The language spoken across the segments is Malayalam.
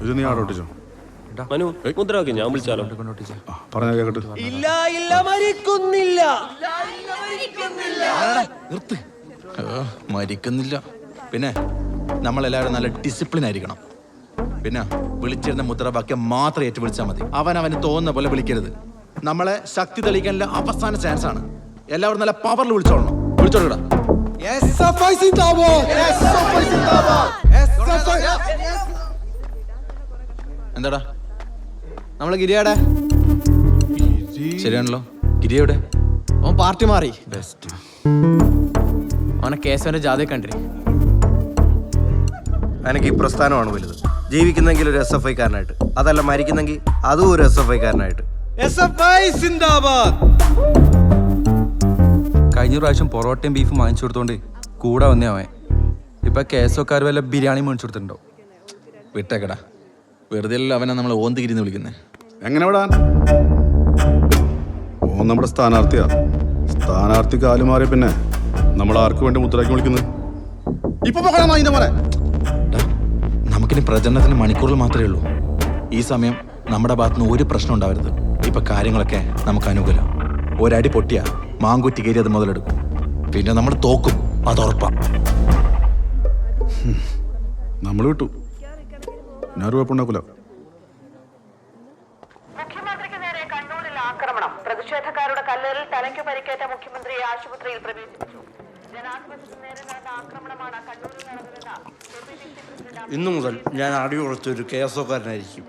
ഇത് നീ ആടോട്ടിച്ചോ മനു മുദ്രാക്കി ഞാൻ വിളിച്ചാലോ പറഞ്ഞ കേക്കട്ടെ. ഇല്ല ഇല്ല മരിക്കുന്നില്ല നിർത്ത്. മരിക്കുന്നില്ല. പിന്നെ നമ്മളെല്ലാവരും നല്ല ഡിസിപ്ലിൻ ആയിരിക്കണം. പിന്നെ വിളിച്ചിരുന്ന മുദ്രാവാക്യം മാത്രം ഏറ്റു വിളിച്ചാൽ മതി. അവന് തോന്നുന്ന പോലെ വിളിക്കരുത്. നമ്മളെ ശക്തി തെളിയിക്കാനുള്ള അവസാന ചാൻസ് ആണ്. എല്ലാവരും നല്ല പവറിൽ വിളിച്ചോളണം. വിളിച്ചോളൂടാ. എന്താടാ നമ്മള് ഗിരിയാടെ ശരിയാണല്ലോ. ഗിരി എവിടെ? അവൻ പാർട്ടി മാറി. ബെസ്റ്റ്. അവനെ കേശവന്റെ ജാതി കണ്ടിരി. എനിക്ക് ഈ പ്രസ്ഥാനമാണ് വലുത്. ജീവിക്കുന്നെങ്കിൽ ഒരു SFI കാരനായിട്ട്, അതല്ല മരിക്കുന്നെങ്കിൽ അതും ഒരു SFI കാരനായിട്ട്. കഴിഞ്ഞ പ്രാവശ്യം പൊറോട്ടയും ബീഫും വാങ്ങിച്ചു കൊടുത്തോണ്ട് കൂടെ വന്നേ അവൻ. ഇപ്പൊ കേസോക്കാർ വല്ല ബിരിയാണി മേടിച്ചു കൊടുത്തിട്ടുണ്ടോ? വിട്ടേക്കടാ. വെറുതെ അവനെ നമ്മൾ ഓന്തിരിന്ന് വിളിക്കുന്നേ. എങ്ങനെ വിടാൻ? ഓൻ നമ്മുടെ സ്ഥാനാർത്ഥിയാ. സ്ഥാനാർത്ഥി കാല് മാറിയ പിന്നെ നമ്മൾ ആർക്ക് വേണ്ടി മുദ്രാക്കി വിളിക്കുന്നത്? ഇപ്പൊ നമുക്കിനി പ്രചരണത്തിന് മണിക്കൂറിൽ മാത്രമേ ഉള്ളൂ. ഈ സമയം നമ്മുടെ ഭാഗത്തുനിന്ന് ഒരു പ്രശ്നം ഉണ്ടാവരുത്. ഇപ്പൊ കാര്യങ്ങളൊക്കെ നമുക്ക് അനുകൂലം. ഒരടി പൊട്ടിയ മാങ്കുറ്റി കയറി അത് മുതലെടുക്കും. പിന്നെ നമ്മൾ തോക്കും, അതുറപ്പാ. നമ്മൾ വിട്ടു. ഞാൻ കുഴപ്പമുണ്ടാക്കൂല. മുഖ്യമന്ത്രിക്ക് നേരെ കണ്ണൂരിൽ ആക്രമണം. പ്രതിഷേധക്കാരുടെ കല്ലേറിൽ തലയ്ക്ക് പരിക്കേറ്റ മുഖ്യമന്ത്രി ആശുപത്രിയിൽ പ്രവേശിപ്പിച്ചു. ജനാധിപത്യത്തിന് നേരെ നടന്ന ആക്രമണമാണ് കണ്ണൂരിൽ നടന്നതെന്ന് ഇന്നു മുതൽ ഞാൻ അടിയുറച്ചൊരു കേസോക്കാരനായിരിക്കും.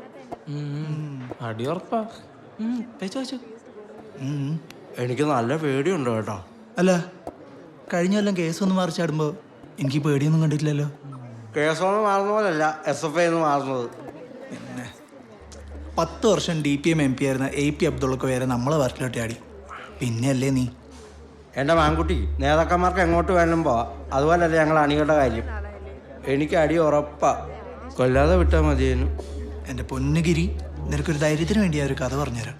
അടിയുറപ്പാ. എനിക്ക് നല്ല പേടിയുണ്ട് കേട്ടോ. അല്ല, കഴിഞ്ഞ കൊല്ലം കേസൊന്നും മറിച്ചാടുമ്പോൾ എനിക്ക് പേടിയൊന്നും കണ്ടിട്ടില്ലല്ലോ. കേസൊന്നും മാറുന്ന പോലല്ല SFI എന്ന് മാറുന്നത്. പിന്നെ 10 വർഷം DPM MP ആയിരുന്ന AP അബ്ദുള്ളക്ക് വരെ നമ്മളെ പാർട്ടിലോട്ട് ആടി. പിന്നെയല്ലേ നീ? എൻ്റെ മാൻകുട്ടി നേതാക്കന്മാർക്ക് എങ്ങോട്ട് വേണം പോവാ. അതുപോലല്ലേ ഞങ്ങൾ അണികളുടെ കാര്യം. എനിക്ക് അടി ഉറപ്പാ. കൊല്ലാതെ വിട്ടാൽ മതിയേനു. എൻ്റെ പൊന്നുഗിരി, നിനക്കൊരു ധൈര്യത്തിന് വേണ്ടി ഒരു കഥ പറഞ്ഞുതരാം.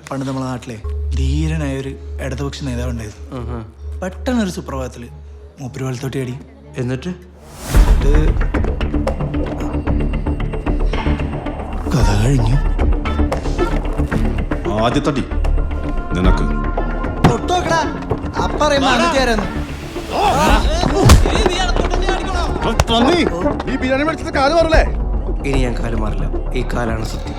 പണ്ട് നമ്മളെ നാട്ടിലെ ധീരനായൊരു ഇടതുപക്ഷ നേതാവ് ഉണ്ടായിരുന്നു. പെട്ടെന്നൊരു സുപ്രഭാതത്തിൽ മൂപ്പര് വലത്തോട്ടി അടി. എന്നിട്ട് കഥ കഴിഞ്ഞു. ആദ്യത്തടി നിനക്ക്. ഈ ബിരിയാണി മേടിച്ചത് കാല് മാറല്ലേ? ഇനി ഞാൻ കാല് മാറില്ല. ഈ കാലാണ് സത്യം.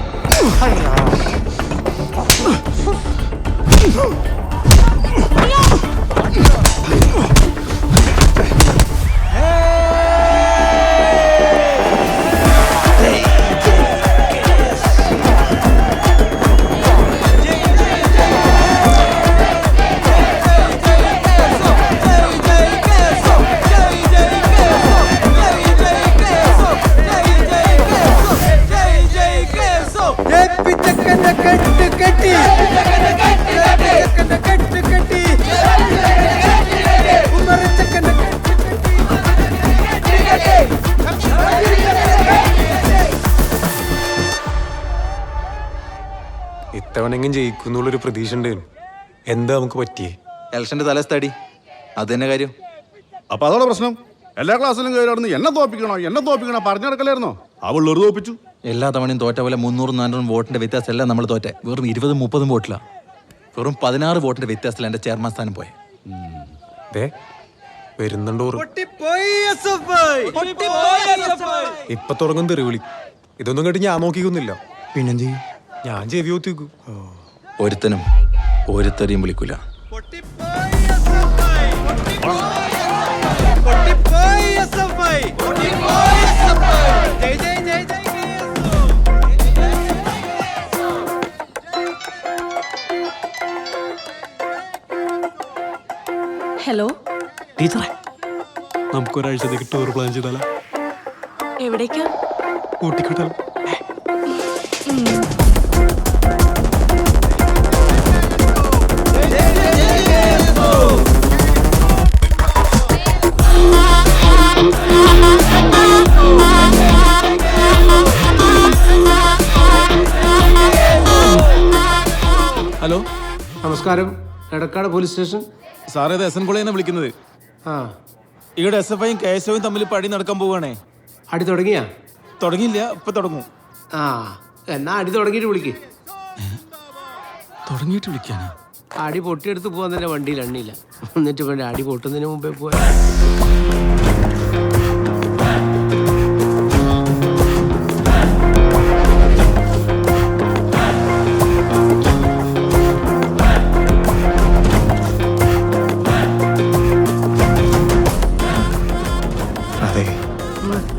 ഇത്തവണെങ്കിലും ജയിക്കുന്നുള്ളൊരു പ്രതീക്ഷ ഉണ്ടായിരുന്നു. എന്താ നമുക്ക് പറ്റിയേ? ഇലക്ഷന്റെ തലസ്ഥാടി അത് തന്നെ കാര്യം. അപ്പൊ അതോടെ പ്രശ്നം. എല്ലാ ക്ലാസ്സിലും കയറി എന്നെ തോപ്പിക്കണോ പറഞ്ഞു നടക്കലായിരുന്നോ? അവളൊരു തോപ്പിച്ചു. എല്ലാ തവണയും തോറ്റ പോലെ 300-400 വോട്ടിന്റെ വ്യത്യാസം എല്ലാം നമ്മൾ തോറ്റെ. വെറും 20-30 വോട്ടില്ല. വെറും 16 വോട്ടിന്റെ വ്യത്യാസത്തിൽ എന്റെ ചെയർമാൻ സ്ഥാനം പോയെ. വരുന്നുണ്ടോ? ഇപ്പൊ തുടങ്ങും തെറിവിളി. ഇതൊന്നും കേട്ട് ഞാൻ നോക്കിക്കൊന്നില്ല. പിന്നെന്ത്? ഞാൻ ചെവി ഒത്തിക്കും. ഒരുത്തനും ഒരുത്തരെയും വിളിക്കൂല. ഹലോ ടീച്ചറെ, നമുക്കൊരാഴ്ചത്തേക്ക് ടൂർ പ്ലാൻ ചെയ്താലോ? എവിടേക്കാ? കൂട്ടിക്കോട്ടാലോ? ഹലോ, നമസ്കാരം. Edakkad police station. സാറേ, ഇത് SN കോളേജിൽ നിന്നാണ് വിളിക്കുന്നത്. ആ, ഇവിടെ SFIയും കേശവും തമ്മിൽ പടി നടക്കാൻ പോവുകയാണേ. അടി തുടങ്ങിയാ? തുടങ്ങിയില്ല, ഇപ്പൊ തുടങ്ങും. ആ എന്നാ അടി തുടങ്ങിയിട്ട് വിളിക്ക്. തുടങ്ങിയിട്ട് വിളിക്കാനാ? അടി പൊട്ടിയെടുത്ത് പോകാൻ തന്നെ വണ്ടിയിൽ എണ്ണിയില്ല. എന്നിട്ട് വേണ്ട അടി പൊട്ടുന്നതിന് മുമ്പേ പോയാ. അതെ,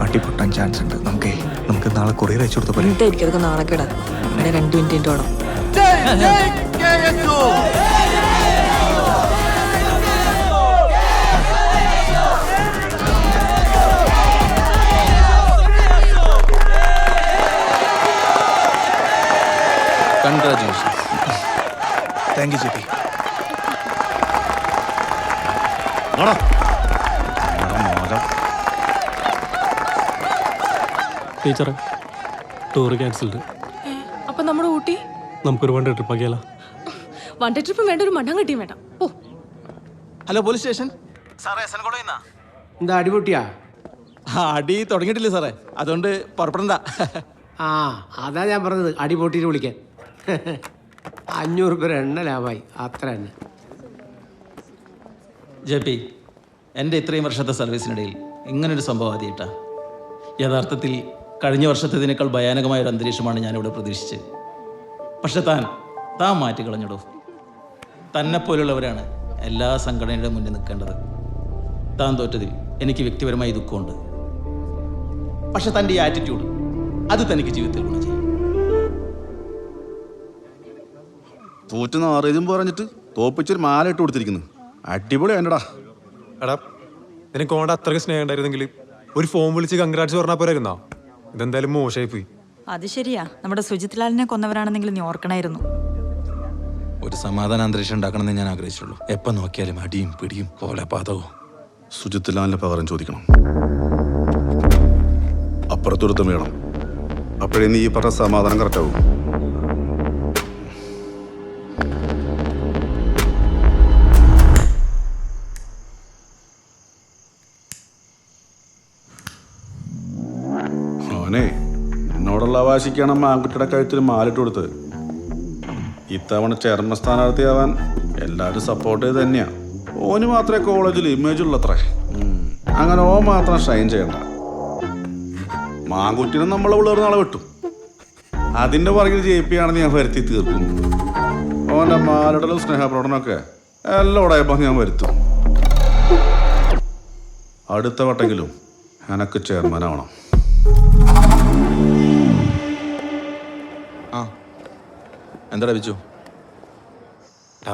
അടി പൊട്ടാൻ ചാൻസ് ഉണ്ട്. നമുക്ക് നാളെ കൊറിയർ അയച്ചു കൊടുത്ത പോലെ. അതൊക്കെ നാളെ കിടാം. 2 minute Onam. Congratulation. Thank you JP. ടീച്ചറെ, ടൂർ ക്യാൻസൽഡ്. അപ്പൊ നമ്മുടെ ഊട്ടി നമുക്കൊരു 1 ഡേ ട്രിപ്പ് ആക്കിയാലോ? 1 ഡേ ട്രിപ്പ് വേണ്ട, ഒരു മണ്ണാങ്കട്ടിയും വേണ്ട. ഓ, ഹലോ പോലീസ് സ്റ്റേഷൻ. എന്താ അടി പൊട്ടിയാ? അടി തുടങ്ങിയിട്ടില്ല സാറേ, അതുകൊണ്ട് പുറപ്പെടണ്ട. ആ അതാ ഞാൻ പറഞ്ഞത്, അടി പൊട്ടിയിട്ട് വിളിക്കാൻ. 500 രൂപ എണ്ണ ലാഭമായി, അത്ര തന്നെ. JP, എൻ്റെ ഇത്രയും വർഷത്തെ സർവീസിനിടയിൽ ഇങ്ങനൊരു സംഭവം ആദ്യമായിട്ടാ. യഥാർത്ഥത്തിൽ കഴിഞ്ഞ വർഷത്തേതിനേക്കാൾ ഭയാനകമായ ഒരു അന്തരീക്ഷമാണ് ഞാനിവിടെ പ്രതീക്ഷിച്ചത്. പക്ഷെ താൻ മാറ്റി കളഞ്ഞിടൂ. തന്നെപ്പോലുള്ളവരാണ് എല്ലാ സംഘടനയുടെ മുന്നിൽ നിൽക്കേണ്ടത്. താൻ തോറ്റതിൽ എനിക്ക് വ്യക്തിപരമായി ദുഃഖമുണ്ട്. പക്ഷെ തൻ്റെ ഈ ആറ്റിറ്റ്യൂഡ് അത് തനിക്ക് ജീവിതത്തിൽ ഗുണം ചെയ്യും. തോറ്റ് നാറേജും പറഞ്ഞിട്ട് തോപ്പിച്ചൊരു മാല ഇട്ട് കൊടുത്തിരിക്കുന്നു. അടിപൊളി വേണ്ടടാ. എടാ, നിനക്ക് ഓണ്ട അത്രയ്ക്ക് സ്നേഹം ഉണ്ടായിരുന്നെങ്കിൽ ഒരു ഫോൺ വിളിച്ച് കൺഗ്രാറ്റ്സ് പറഞ്ഞാൽ പോരായിരുന്നോ? ഇതെന്തായാലും മോശമായി പോയി. അത് ശരിയാ. നമ്മുടെ സുജിത് ലാലിനെ കൊന്നവരാണെന്നെങ്കിലും നീ ഓർക്കണായിരുന്നു. ഒരു സമാധാന അന്തരീക്ഷം ഉണ്ടാക്കണമെന്ന് ഞാൻ ആഗ്രഹിച്ചുള്ളൂ. എപ്പോൾ നോക്കിയാലും അടിയും പിടിയും കൊലപാതകവും. സുജിത്ത് ലാലിന്റെ പകരം ചോദിക്കണം, അപ്പുറത്തൊരുത്തം വേണം. അപ്പോഴേ നീ ഈ പറഞ്ഞ സമാധാനം കറക്റ്റാവും. മോനെ, എന്നോടുള്ള വാശിക്കാണ് മാങ്കുട്ടിയുടെ കഴുത്തിൽ മാലിട്ട് കൊടുത്തത്. ഇത്തവണ ചെയർമാൻ സ്ഥാനാർത്ഥിയാവാൻ എല്ലാവരും സപ്പോർട്ട് ചെയ്ത് തന്നെയാ. ഓന് മാത്രമേ കോളേജിൽ ഇമേജ് ഉള്ളത്രേ. അങ്ങനെ ഓൻ മാത്രം ഷൈൻ ചെയ്യണ്ട. മാങ്കുട്ടിനെ നമ്മളെ പിള്ളേർ നാളെ വെട്ടും. അതിൻ്റെ പുറകിൽ JP ആണെന്ന് ഞാൻ വരുത്തി തീർക്കും. ഓൻ്റെ മാലിടലും സ്നേഹപ്രകടനമൊക്കെ എല്ലാം ഉടയപ്പോൾ ഞാൻ വരുത്തും. അടുത്ത വട്ടെങ്കിലും എനക്ക് ചെയർമാനാവണം. ആ എന്താ ബിജു?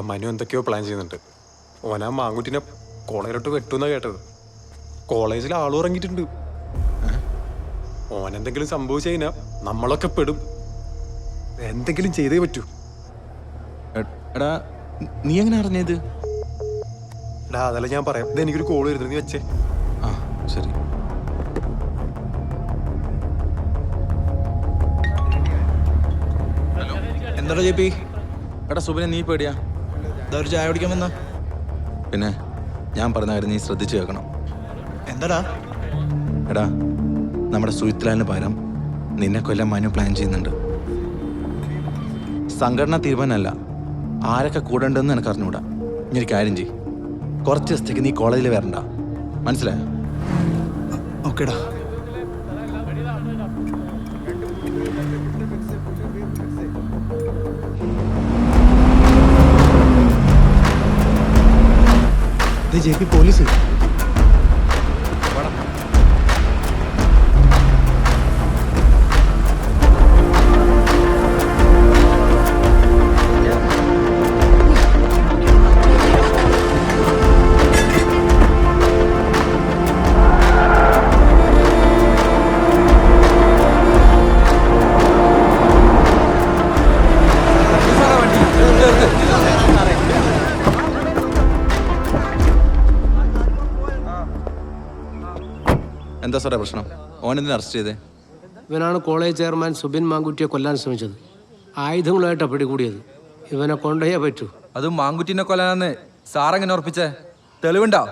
മനു എന്തൊക്കെയോ പ്ലാൻ ചെയ്യുന്നുണ്ട്. ഓനാ മാങ്കുട്ടിനെ കോളേജിലോട്ട് വെട്ടുന്നാ കേട്ടത്. കോളേജിൽ ആളും ഇറങ്ങിയിട്ടുണ്ട്. ഓനെന്തെങ്കിലും സംഭവിച്ചു കഴിഞ്ഞാൽ നമ്മളൊക്കെ പെടും. എന്തെങ്കിലും ചെയ്തേ പറ്റൂ. എടാ, നീ എങ്ങനെ അറിഞ്ഞത്? എടാ, അതല്ല ഞാൻ പറയാം. ഇത് എനിക്കൊരു കോള് വരുന്നത്, നീ വെച്ചേ. ആ ശരി. എന്താടാ JP? എടാ സുബിനെ, നീ പേടിയാ? ഇതാ ഒരു ചായ കുടിക്കാൻ വന്നാ? പിന്നെ ഞാൻ പറഞ്ഞ കാര്യം നീ ശ്രദ്ധിച്ചു കേൾക്കണം. എന്താടാ? എടാ, നമ്മുടെ സുഹിത്ലാലിന് പകരം നിന്നെ കൊല്ലാൻ മനു പ്ലാൻ ചെയ്യുന്നുണ്ട്. സംഘടന തീരുമാനമല്ല, ആരൊക്കെ കൂടെ ഉണ്ടെന്ന് എനിക്ക് അറിഞ്ഞുകൂടാ. ഇനി ഒരു കാര്യം ചെയ്യ്, കുറച്ച് ദിവസത്തേക്ക് നീ കോളേജിൽ വരണ്ട, മനസ്സിലായോ? ഓക്കേടാ. JP police. എന്താ സാറേ പ്രശ്നം? ഓനെന്തിനാ അറസ്റ്റ് ചെയ്തേ? ഇവനാണ് കോളേജ് ചെയർമാൻ സുബിൻ മാങ്കുട്ടിയെ കൊല്ലാൻ ശ്രമിച്ചത്. ആയുധങ്ങളായിട്ടാണ് പിടികൂടിയത്. ഇവനെ കൊണ്ടുപോയേ പറ്റൂ. അത് മാങ്കുട്ടിനെ കൊല്ലാനെന്ന് സാറെങ്ങനെ ഉറപ്പിച്ചേ? തെളിവുണ്ടോ?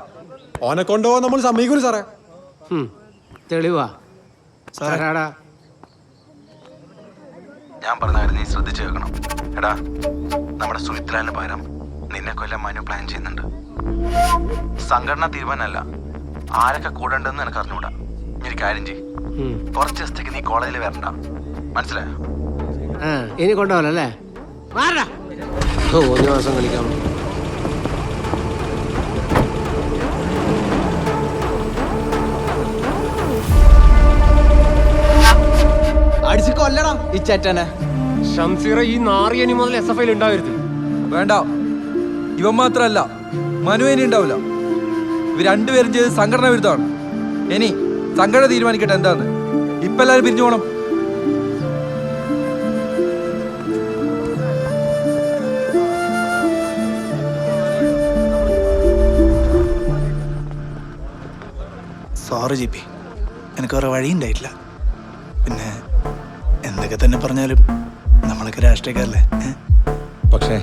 ഓനെ കൊണ്ടുപോകാൻ നമ്മൾ സമ്മതിക്കൂല സാറേ. തെളിവാ സാറാടാ. ഞാൻ പറഞ്ഞ കാര്യം നീ ശ്രദ്ധിച്ചു കേൾക്കണം. എടാ, നമ്മുടെ സുമിത്രാലിന് പകരം നിന്നെ കൊല്ലാൻ മനു പ്ലാൻ ചെയ്യുന്നുണ്ട്. സംഘടന തീരുമാനമല്ല, ആരൊക്കെ കൂടെ ഉണ്ടെന്ന് എനിക്ക് അറിഞ്ഞൂടാ. ഒരു കാര്യം ചെയ്യും, കുറച്ച് ദിവസത്തേക്ക് നീ കോളേജിൽ വരണ്ട, മനസ്സിലായോ? ഇനി കൊണ്ടുപോകലല്ലേ? ഒരു മാസം കളിക്കാം. അടിച്ച് കൊല്ലണം ഈ ചേട്ടനെ. ഷംസീറ, ഈ നാറിയനി മുതൽ SFI ഉണ്ടാവരുത്. വേണ്ട, ഇവൻ മാത്രല്ല മനുവേനി ഉണ്ടാവില്ല. ഇവർ രണ്ടുപേരും ചെയ്ത് സംഘടന വിരുദ്ധമാണ്. ഇനി സംഘടന തീരുമാനിക്കട്ടെ എന്താന്ന്. ഇപ്പൊ എല്ലാവരും പിരിഞ്ഞു പോണം. സോറി ജിപി, എനിക്ക് വേറെ വഴിയുണ്ടായിട്ടില്ല. പിന്നെ എന്തൊക്കെ തന്നെ പറഞ്ഞാലും നമ്മളൊക്കെ രാഷ്ട്രീയക്കാരല്ലേ. പക്ഷേ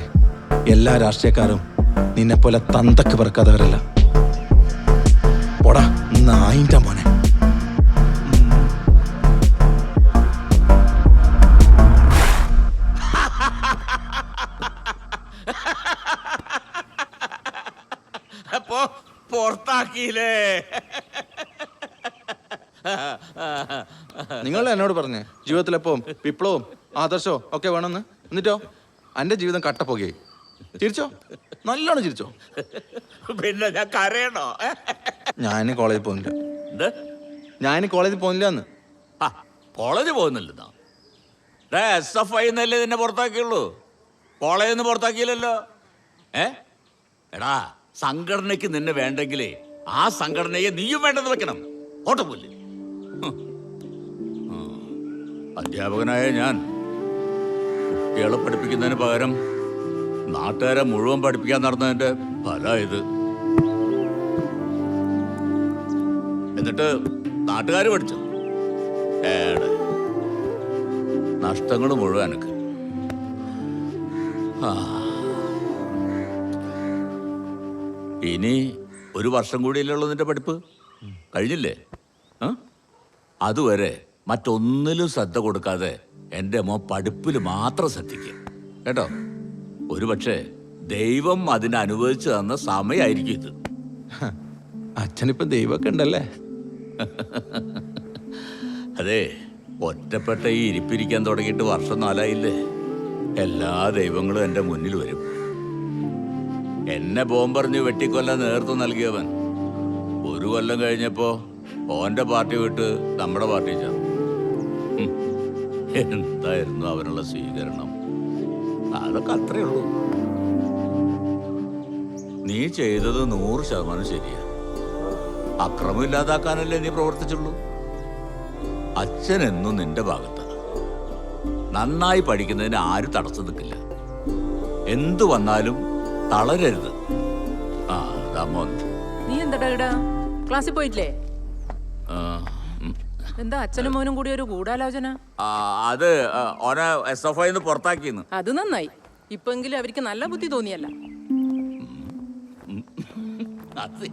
എല്ലാ രാഷ്ട്രീയക്കാരും നിന്നെപ്പോലെ തന്തക്ക് പറക്കാത്തവരല്ല. പോടാ നായിന്റെ മോനെ. പുറത്താക്കിയില്ലേ? നിങ്ങൾ എന്നോട് പറഞ്ഞേ ജീവിതത്തിലെപ്പോഴും വിപ്ലവവും ആദർശവും ഒക്കെ വേണമെന്ന്. എന്നിട്ടോ എൻ്റെ ജീവിതം കട്ടപ്പോകയായി. ചിരിച്ചോ, നല്ലോണം ചിരിച്ചോ. പിന്നെ ഞാൻ കരയണോ? ഞാൻ കോളേജിൽ പോകുന്നില്ല. ഞാൻ കോളേജിൽ പോകുന്നില്ല എന്ന്. കോളേജ് പോകുന്നില്ലെന്നോ? SFI എന്നല്ലേ നിന്നെ പുറത്താക്കിയുള്ളൂ, കോളേജിൽ നിന്ന് പുറത്താക്കിയില്ലല്ലോ. എടാ, സംഘടനയ്ക്ക് നിന്നെ വേണ്ടെങ്കിലേ ആ സംഘടനയെ നീയും വേണ്ടെന്ന് വെക്കണം. ഓട്ടപ്പോലെ അധ്യാപകനായ ഞാൻ കുട്ടികളെ പഠിപ്പിക്കുന്നതിന് പകരം നാട്ടുകാരെ മുഴുവൻ പഠിപ്പിക്കാൻ നടന്നതിന്റെ ഫലം ഇത്. എന്നിട്ട് നാട്ടുകാർ പഠിച്ചു. നഷ്ടങ്ങൾ മുഴുവൻ എനിക്ക്. ഇനി ഒരു വർഷം കൂടിയല്ലേ ഉള്ളൂ നിന്റെ പഠിപ്പ്, കഴിഞ്ഞില്ലേ? അതുവരെ മറ്റൊന്നിലും ശ്രദ്ധ കൊടുക്കാതെ എൻ്റെ മോൻ പഠിപ്പിൽ മാത്രം ശ്രദ്ധിക്കുക കേട്ടോ. ഒരുപക്ഷെ ദൈവം അതിന് അനുവദിച്ചു തന്ന സമയമായിരിക്കും ഇത്. അച്ഛനിപ്പം ദൈവമൊക്കെ ഉണ്ടല്ലേ? അതെ, ഒറ്റപ്പെട്ട ഈ ഇരിപ്പിരിക്കാൻ തുടങ്ങിയിട്ട് വർഷം 4 ആയില്ലേ. എല്ലാ ദൈവങ്ങളും എൻ്റെ മുന്നിൽ വരും. എന്നെ ബോംബെറിഞ്ഞ് വെട്ടിക്കൊല്ലാൻ നേതൃത്വം നൽകിയവൻ 1 കൊല്ലം കഴിഞ്ഞപ്പോ ഓന്റെ പാർട്ടി വിട്ട് നമ്മുടെ പാർട്ടി ചേർന്നു. എന്തായിരുന്നു അവനുള്ള സ്വീകരണം? അതൊക്കെ അത്രേ ഉള്ളൂ. നീ ചെയ്തത് 100% ശരിയാ. അക്രമം ഇല്ലാതാക്കാനല്ലേ നീ പ്രവർത്തിച്ചുള്ളൂ. അച്ഛൻ എന്നും നിന്റെ ഭാഗത്താണ്. നന്നായി പഠിക്കുന്നതിന് ആരും തടസ്സം നിൽക്കില്ല. എന്തു വന്നാലും തളരരുത്. നീ എന്താ ക്ലാസ്സിൽ പോയിട്ടില്ലേ? എന്താ അച്ഛനും മോനും കൂടി ഒരു ഗൂഢാലോചന? അത് ഓനെ SFI പുറത്താക്കിന്ന്. അത് നന്നായി. ഇപ്പെങ്കിലും അവർക്ക് നല്ല ബുദ്ധി തോന്നിയല്ല. അത്